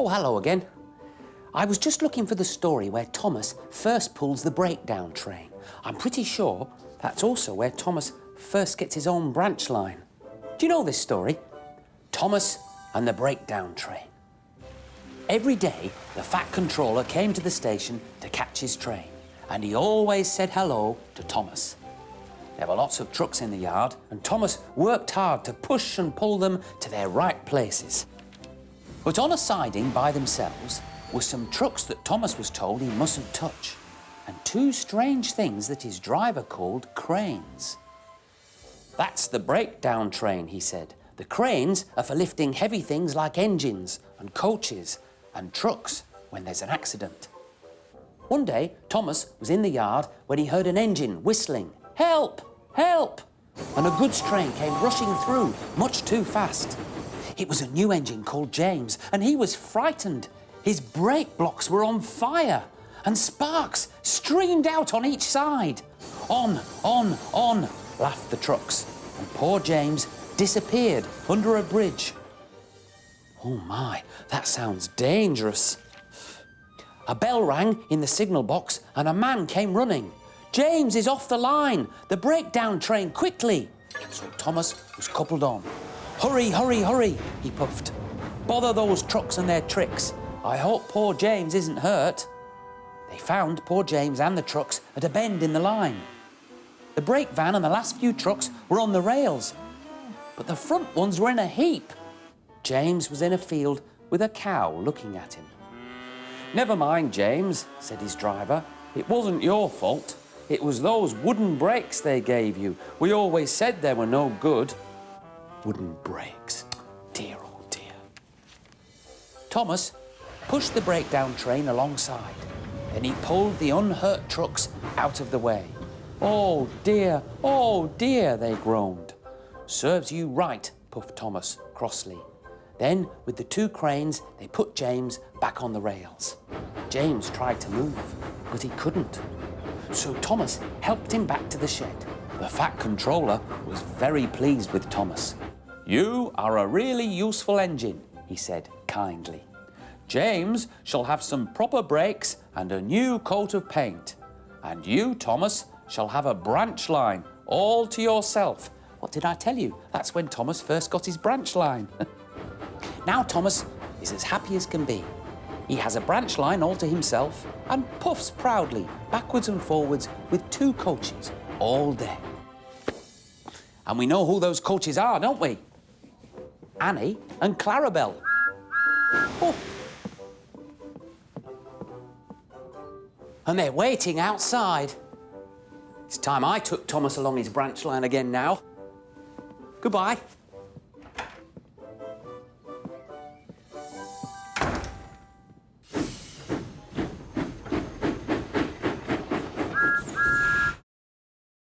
Oh, hello again. I was just looking for the story where Thomas first pulls the breakdown train. I'm pretty sure that's also where Thomas first gets his own branch line. Do you know this story? Thomas and the breakdown train. Every day, the fat controller came to the station to catch his train, and he always said hello to Thomas. There were lots of trucks in the yard, and Thomas worked hard to push and pull them to their right places. But on a siding by themselves were some trucks that Thomas was told he mustn't touch, and two strange things that his driver called cranes. That's the breakdown train, he said. The cranes are for lifting heavy things like engines and coaches and trucks when there's an accident. One day, Thomas was in the yard when he heard an engine whistling, "Help! Help!" and a goods train came rushing through, much too fast. It was a new engine called James, and he was frightened. His brake blocks were on fire, and sparks streamed out on each side. On, laughed the trucks, and poor James disappeared under a bridge. Oh my, that sounds dangerous. A bell rang in the signal box, and a man came running. "James is off the line! The breakdown train, quickly!" So Thomas was coupled on. "Hurry, hurry, hurry," he puffed. "Bother those trucks and their tricks. I hope poor James isn't hurt." They found poor James and the trucks at a bend in the line. The brake van and the last few trucks were on the rails, but the front ones were in a heap. James was in a field with a cow looking at him. "Never mind, James," said his driver. "It wasn't your fault. It was those wooden brakes they gave you. We always said they were no good." Wooden brakes. Dear, oh dear. Thomas pushed the breakdown train alongside. Then he pulled the unhurt trucks out of the way. "Oh dear, they groaned. "Serves you right," puffed Thomas crossly. Then, with the two cranes, they put James back on the rails. James tried to move, but he couldn't. So Thomas helped him back to the shed. The fat controller was very pleased with Thomas. "You are a really useful engine," he said kindly. "James shall have some proper brakes and a new coat of paint. And you, Thomas, shall have a branch line all to yourself." What did I tell you? That's when Thomas first got his branch line. Now Thomas is as happy as can be. He has a branch line all to himself and puffs proudly backwards and forwards with two coaches all day. And we know who those coaches are, don't we? Annie and Clarabelle. Oh. And they're waiting outside. It's time I took Thomas along his branch line again now. Goodbye.